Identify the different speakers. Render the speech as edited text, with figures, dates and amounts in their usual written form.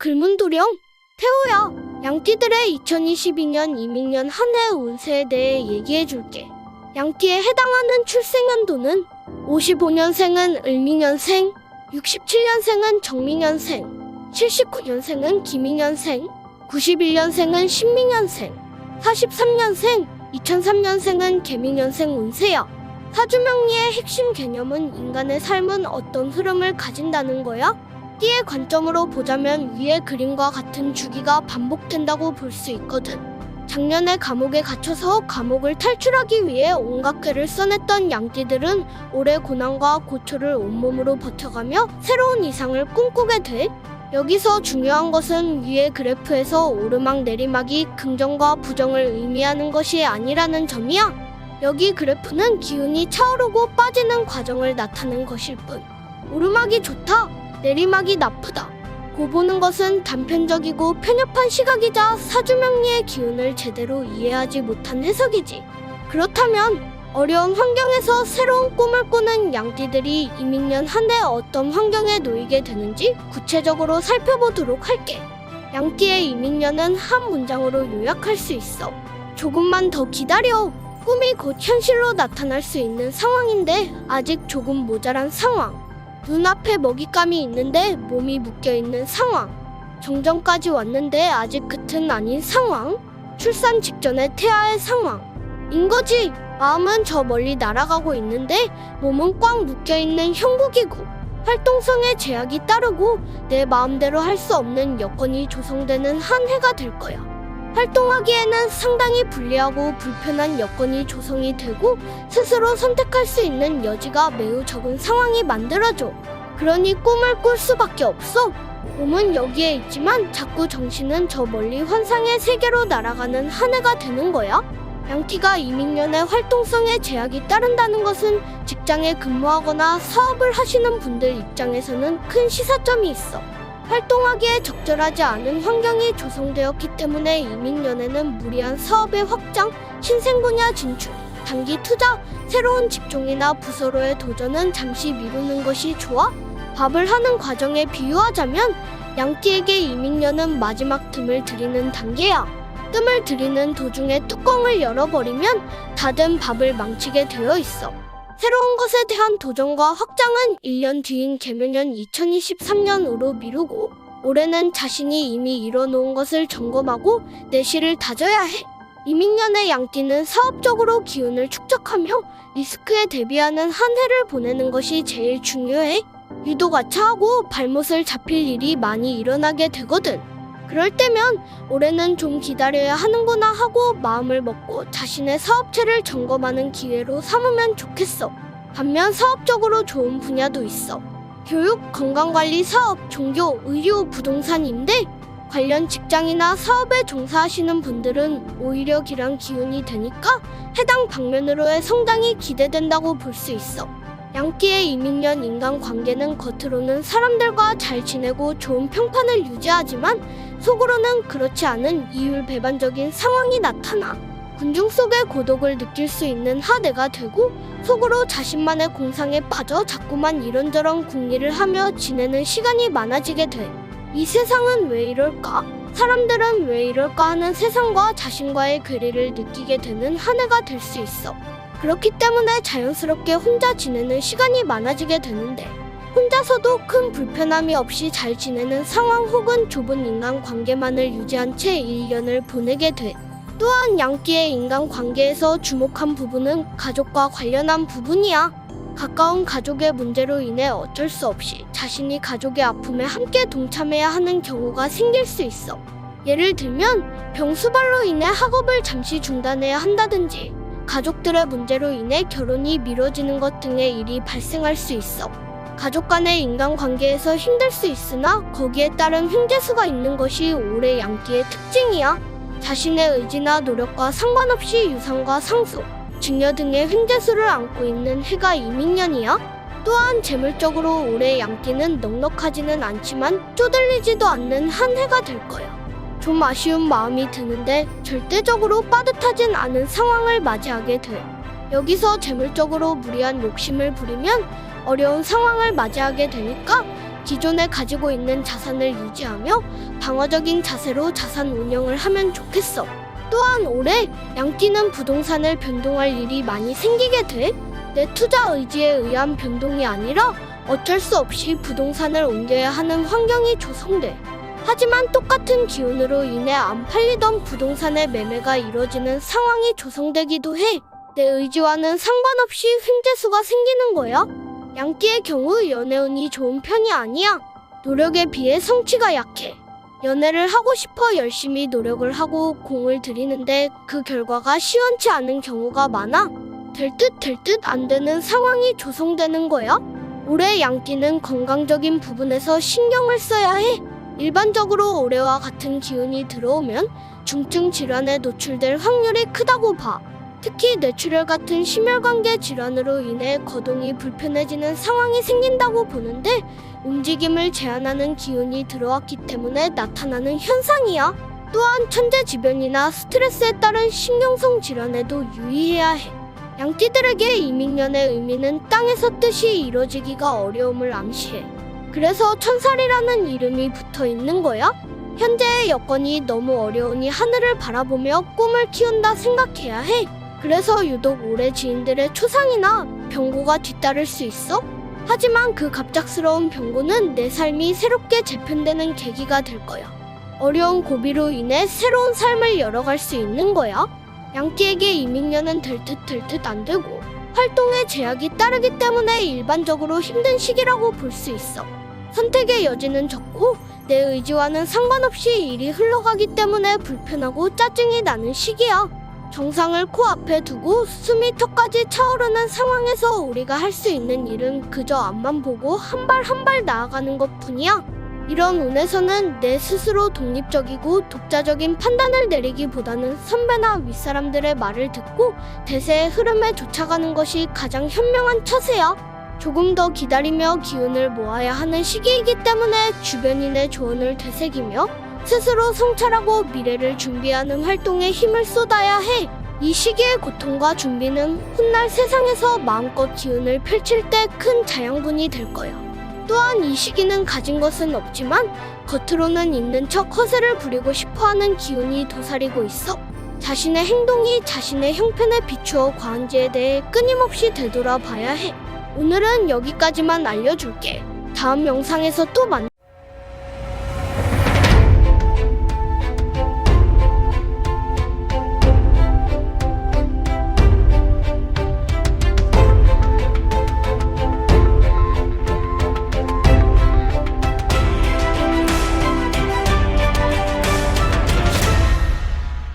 Speaker 1: 글문도령. 태호야, 양띠들의 2022년 이민년 한 해 운세에 대해 얘기해줄게. 양띠에 해당하는 출생연도는 55년생은 을미년생, 67년생은 정미년생, 79년생은 기미년생, 91년생은 신미년생, 43년생, 2003년생은 개미년생 운세야. 사주명리의 핵심 개념은 인간의 삶은 어떤 흐름을 가진다는 거야? 띠의 관점으로 보자면 위의 그림과 같은 주기가 반복된다고 볼 수 있거든. 작년에 감옥에 갇혀서 감옥을 탈출하기 위해 온갖 꾀를 써냈던 양띠들은 올해 고난과 고초를 온몸으로 버텨가며 새로운 이상을 꿈꾸게 돼. 여기서 중요한 것은 위의 그래프에서 오르막 내리막이 긍정과 부정을 의미하는 것이 아니라는 점이야. 여기 그래프는 기운이 차오르고 빠지는 과정을 나타낸 것일 뿐. 오르막이 좋다, 내리막이 나쁘다 고 보는 것은 단편적이고 편협한 시각이자 사주명리의 기운을 제대로 이해하지 못한 해석이지. 그렇다면 어려운 환경에서 새로운 꿈을 꾸는 양띠들이 이민년 한 해 어떤 환경에 놓이게 되는지 구체적으로 살펴보도록 할게. 양띠의 이민년은 한 문장으로 요약할 수 있어. 조금만 더 기다려. 꿈이 곧 현실로 나타날 수 있는 상황인데 아직 조금 모자란 상황. 눈앞에 먹잇감이 있는데 몸이 묶여있는 상황. 정전까지 왔는데 아직 끝은 아닌 상황. 출산 직전의 태아의 상황. 인거지. 마음은 저 멀리 날아가고 있는데 몸은 꽉 묶여있는 형국이고, 활동성에 제약이 따르고 내 마음대로 할 수 없는 여건이 조성되는 한 해가 될 거야. 활동하기에는 상당히 불리하고 불편한 여건이 조성이 되고 스스로 선택할 수 있는 여지가 매우 적은 상황이 만들어져. 그러니 꿈을 꿀 수밖에 없어. 몸은 여기에 있지만 자꾸 정신은 저 멀리 환상의 세계로 날아가는 한 해가 되는 거야. 양띠가 이민년의 활동성에 제약이 따른다는 것은 직장에 근무하거나 사업을 하시는 분들 입장에서는 큰 시사점이 있어. 활동하기에 적절하지 않은 환경이 조성되었기 때문에 이민년에는 무리한 사업의 확장, 신생 분야 진출, 단기 투자, 새로운 직종이나 부서로의 도전은 잠시 미루는 것이 좋아. 밥을 하는 과정에 비유하자면 양띠에게 이민년은 마지막 뜸을 들이는 단계야. 뜸을 들이는 도중에 뚜껑을 열어버리면 닫은 밥을 망치게 되어 있어. 새로운 것에 대한 도전과 확장은 1년 뒤인 개묘년 2023년으로 미루고, 올해는 자신이 이미 이뤄놓은 것을 점검하고 내실을 다져야 해. 이민년의 양띠는 사업적으로 기운을 축적하며 리스크에 대비하는 한 해를 보내는 것이 제일 중요해. 유독 아차하고 발못을 잡힐 일이 많이 일어나게 되거든. 그럴 때면 올해는 좀 기다려야 하는구나 하고 마음을 먹고 자신의 사업체를 점검하는 기회로 삼으면 좋겠어. 반면 사업적으로 좋은 분야도 있어. 교육, 건강관리 사업, 종교, 의료, 부동산 임대 관련 직장이나 사업에 종사하시는 분들은 오히려 길한 기운이 되니까 해당 방면으로의 성장이 기대된다고 볼 수 있어. 양띠의 이민년 인간관계는 겉으로는 사람들과 잘 지내고 좋은 평판을 유지하지만 속으로는 그렇지 않은 이율배반적인 상황이 나타나 군중 속의 고독을 느낄 수 있는 한 해가 되고, 속으로 자신만의 공상에 빠져 자꾸만 이런저런 궁리를 하며 지내는 시간이 많아지게 돼. 이 세상은 왜 이럴까? 사람들은 왜 이럴까 하는 세상과 자신과의 괴리를 느끼게 되는 한 해가 될 수 있어. 그렇기 때문에 자연스럽게 혼자 지내는 시간이 많아지게 되는데, 혼자서도 큰 불편함이 없이 잘 지내는 상황 혹은 좁은 인간관계만을 유지한 채 1년을 보내게 돼. 또한 양띠의 인간관계에서 주목한 부분은 가족과 관련한 부분이야. 가까운 가족의 문제로 인해 어쩔 수 없이 자신이 가족의 아픔에 함께 동참해야 하는 경우가 생길 수 있어. 예를 들면 병수발로 인해 학업을 잠시 중단해야 한다든지, 가족들의 문제로 인해 결혼이 미뤄지는 것 등의 일이 발생할 수 있어. 가족 간의 인간관계에서 힘들 수 있으나 거기에 따른 횡재수가 있는 것이 올해 양띠의 특징이야. 자신의 의지나 노력과 상관없이 유산과 상속, 증여 등의 횡재수를 안고 있는 해가 이민년이야. 또한 재물적으로 올해 양띠는 넉넉하지는 않지만 쪼들리지도 않는 한 해가 될 거야. 좀 아쉬운 마음이 드는데 절대적으로 빠듯하진 않은 상황을 맞이하게 돼. 여기서 재물적으로 무리한 욕심을 부리면 어려운 상황을 맞이하게 되니까 기존에 가지고 있는 자산을 유지하며 방어적인 자세로 자산 운영을 하면 좋겠어. 또한 올해 양띠는 부동산을 변동할 일이 많이 생기게 돼. 내 투자 의지에 의한 변동이 아니라 어쩔 수 없이 부동산을 옮겨야 하는 환경이 조성돼. 하지만 똑같은 기운으로 인해 안 팔리던 부동산의 매매가 이뤄지는 상황이 조성되기도 해. 내 의지와는 상관없이 횡재수가 생기는 거야. 양띠의 경우 연애운이 좋은 편이 아니야. 노력에 비해 성취가 약해. 연애를 하고 싶어 열심히 노력을 하고 공을 들이는데 그 결과가 시원치 않은 경우가 많아. 될 듯 안 되는 상황이 조성되는 거야. 올해 양띠는 건강적인 부분에서 신경을 써야 해. 일반적으로 올해와 같은 기운이 들어오면 중증 질환에 노출될 확률이 크다고 봐. 특히 뇌출혈 같은 심혈관계 질환으로 인해 거동이 불편해지는 상황이 생긴다고 보는데 움직임을 제한하는 기운이 들어왔기 때문에 나타나는 현상이야. 또한 천재지변이나 스트레스에 따른 신경성 질환에도 유의해야 해. 양띠들에게 이민년의 의미는 땅에서 뜻이 이루어지기가 어려움을 암시해. 그래서 천살이라는 이름이 붙어 있는 거야. 현재의 여건이 너무 어려우니 하늘을 바라보며 꿈을 키운다 생각해야 해. 그래서 유독 올해 지인들의 초상이나 병고가 뒤따를 수 있어. 하지만 그 갑작스러운 병고는 내 삶이 새롭게 재편되는 계기가 될 거야. 어려운 고비로 인해 새로운 삶을 열어갈 수 있는 거야. 양띠에게 이민년은 될 듯 안 되고 활동에 제약이 따르기 때문에 일반적으로 힘든 시기라고 볼 수 있어. 선택의 여지는 적고 내 의지와는 상관없이 일이 흘러가기 때문에 불편하고 짜증이 나는 시기야. 정상을 코앞에 두고 숨이 턱까지 차오르는 상황에서 우리가 할 수 있는 일은 그저 앞만 보고 한 발 한 발 나아가는 것뿐이야. 이런 운에서는 내 스스로 독립적이고 독자적인 판단을 내리기보다는 선배나 윗사람들의 말을 듣고 대세의 흐름에 쫓아가는 것이 가장 현명한 처세야. 조금 더 기다리며 기운을 모아야 하는 시기이기 때문에 주변인의 조언을 되새기며 스스로 성찰하고 미래를 준비하는 활동에 힘을 쏟아야 해. 이 시기의 고통과 준비는 훗날 세상에서 마음껏 기운을 펼칠 때 큰 자양분이 될 거야. 또한 이 시기는 가진 것은 없지만 겉으로는 있는 척 허세를 부리고 싶어하는 기운이 도사리고 있어. 자신의 행동이 자신의 형편에 비추어 과한지에 대해 끊임없이 되돌아봐야 해. 오늘은 여기까지만 알려줄게. 다음 영상에서 또 만나.